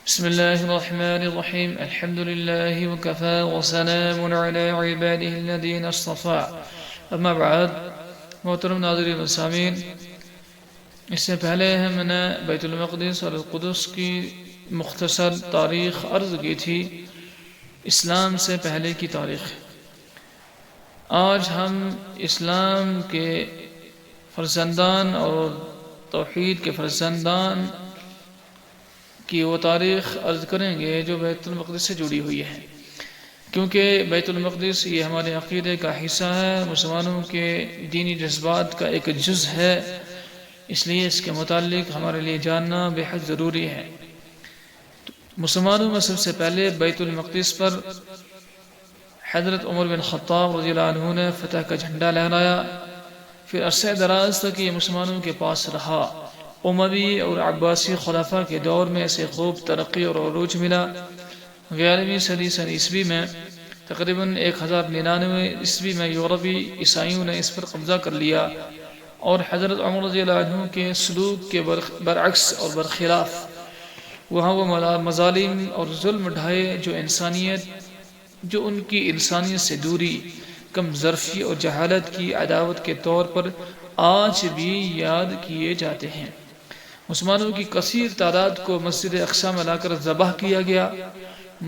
بسم الله الرحمن الرحيم الحمد لله وكفى وسلام على عباده الذين اصطفى اما بعد محترم ناظرین و سامعین، اس سے پہلے ہم نے بیت المقدس اور القدس کی مختصر تاریخ عرض کی تھی، اسلام سے پہلے کی تاریخ۔ آج ہم اسلام کے فرزندان اور توحید کے فرزندان کی وہ تاریخ عرض کریں گے جو بیت المقدس سے جڑی ہوئی ہے، کیونکہ بیت المقدس یہ ہمارے عقیدے کا حصہ ہے، مسلمانوں کے دینی جذبات کا ایک جز ہے، اس لیے اس کے متعلق ہمارے لیے جاننا بے حد ضروری ہے۔ مسلمانوں میں سب سے پہلے بیت المقدس پر حضرت عمر بن خطاب رضی اللہ عنہ نے فتح کا جھنڈا لہرایا، پھر عرصہ دراز تک یہ مسلمانوں کے پاس رہا۔ اموی اور عباسی خلفاء کے دور میں اسے خوب ترقی اور عروج ملا۔ 11ویں صدی سن عیسوی میں تقریباً 1099 عیسوی میں یورپی عیسائیوں نے اس پر قبضہ کر لیا اور حضرت عمر رضی اللہ عنہ کے سلوک کے برعکس اور برخلاف وہاں وہ مظالم اور ظلم ڈھائے جو ان کی انسانیت سے دوری، کم ظرفی اور جہالت کی عداوت کے طور پر آج بھی یاد کیے جاتے ہیں۔ مسلمانوں کی کثیر تعداد کو مسجد اقصی میں لا کر ذبح کیا گیا،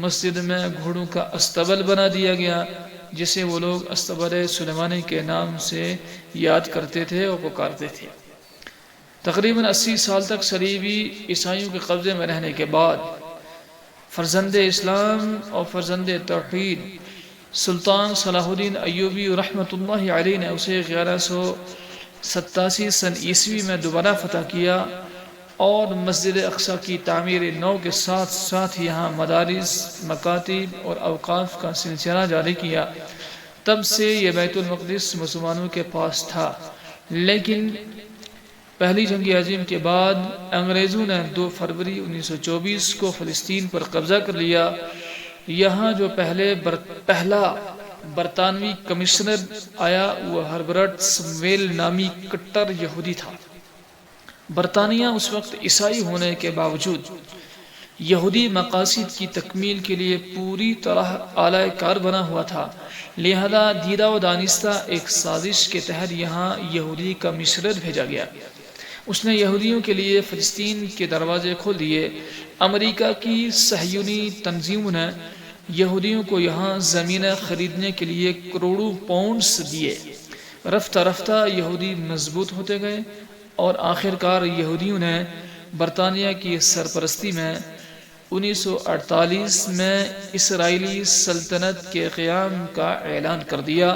مسجد میں گھوڑوں کا استبل بنا دیا گیا جسے وہ لوگ استبل سلیمانی کے نام سے یاد کرتے تھے اور پکارتے تھے۔ تقریباً 80 سال تک صلیبی عیسائیوں کے قبضے میں رہنے کے بعد فرزند اسلام اور فرزند توحید سلطان صلاح الدین ایوبی رحمۃ اللہ علیہ نے اسے 1187 سن عیسوی میں دوبارہ فتح کیا اور مسجد اقصی کی تعمیر نو کے ساتھ ساتھ یہاں مدارس، مکاتب اور اوقاف کا سلسلہ جاری کیا۔ تب سے یہ بیت المقدس مسلمانوں کے پاس تھا، لیکن پہلی جنگ عظیم کے بعد انگریزوں نے 2 فروری 1924 کو فلسطین پر قبضہ کر لیا۔ یہاں جو پہلا برطانوی کمشنر آیا وہ ہربرٹ سمویل نامی کٹر یہودی تھا۔ برطانیہ اس وقت عیسائی ہونے کے باوجود یہودی مقاصد کی تکمیل کے لیے پوری طرح اعلی کار بنا ہوا تھا، لہذا دیدہ و دانستہ ایک سازش کے تحت یہاں یہودی کا مشرد بھیجا گیا۔ اس نے یہودیوں کے لیے فلسطین کے دروازے کھول دیے۔ امریکہ کی صہیونی تنظیموں نے یہودیوں کو یہاں زمینیں خریدنے کے لیے کروڑوں پاؤنڈز دیے۔ رفتہ رفتہ یہودی مضبوط ہوتے گئے اور آخرکار یہودیوں نے برطانیہ کی سرپرستی میں 1948 میں اسرائیلی سلطنت کے قیام کا اعلان کر دیا۔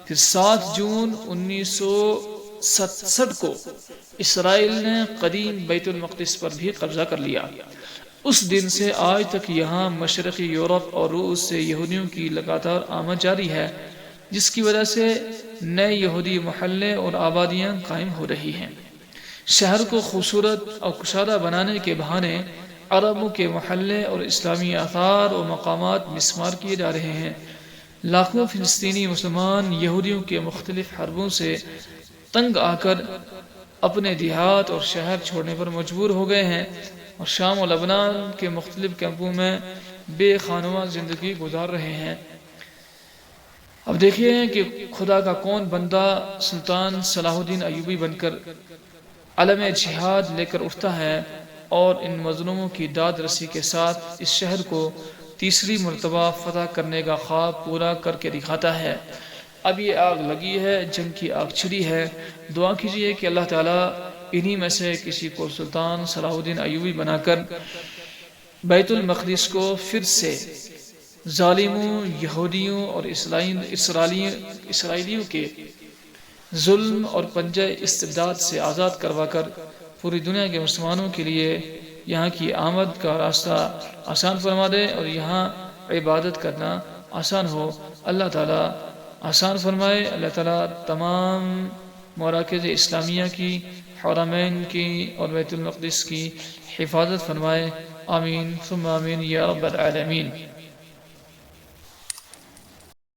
پھر 7 جون 1967 کو اسرائیل نے قدیم بیت المقدس پر بھی قبضہ کر لیا۔ اس دن سے آج تک یہاں مشرقی یورپ اور روس سے یہودیوں کی لگاتار آمد جاری ہے، جس کی وجہ سے نئے یہودی محلے اور آبادیاں قائم ہو رہی ہیں۔ شہر کو خوبصورت اور کشادہ بنانے کے بہانے عربوں کے محلے اور اسلامی آثار و مقامات مسمار کیے جا رہے ہیں۔ لاکھوں فلسطینی مسلمان یہودیوں کے مختلف حربوں سے تنگ آ کر اپنے دیہات اور شہر چھوڑنے پر مجبور ہو گئے ہیں اور شام و لبنان کے مختلف کیمپوں میں بے خانواں زندگی گزار رہے ہیں۔ اب دیکھیے کہ خدا کا کون بندہ سلطان صلاح الدین ایوبی بن کر علم جہاد لے کر اٹھتا ہے اور ان مظلوموں کی داد رسی کے ساتھ اس شہر کو تیسری مرتبہ فتح کرنے کا خواب پورا کر کے دکھاتا ہے۔ اب یہ آگ لگی ہے، جنگ کی آگ چھڑی ہے۔ دعا کیجئے کہ اللہ تعالیٰ انہی میں سے کسی کو سلطان صلاح الدین ایوبی بنا کر بیت المقدس کو پھر سے ظالموں، یہودیوں اور اسرائیلیوں کے ظلم اور پنجہ استبداد سے آزاد کروا کر پوری دنیا کے مسلمانوں کے لیے یہاں کی آمد کا راستہ آسان فرما دے اور یہاں عبادت کرنا آسان ہو۔ اللہ تعالیٰ آسان فرمائے۔ اللہ تعالیٰ تمام مراکز اسلامیہ کی، حرمین کی اور بیت المقدس کی حفاظت فرمائے۔ آمین ثم آمین یا رب العالمین۔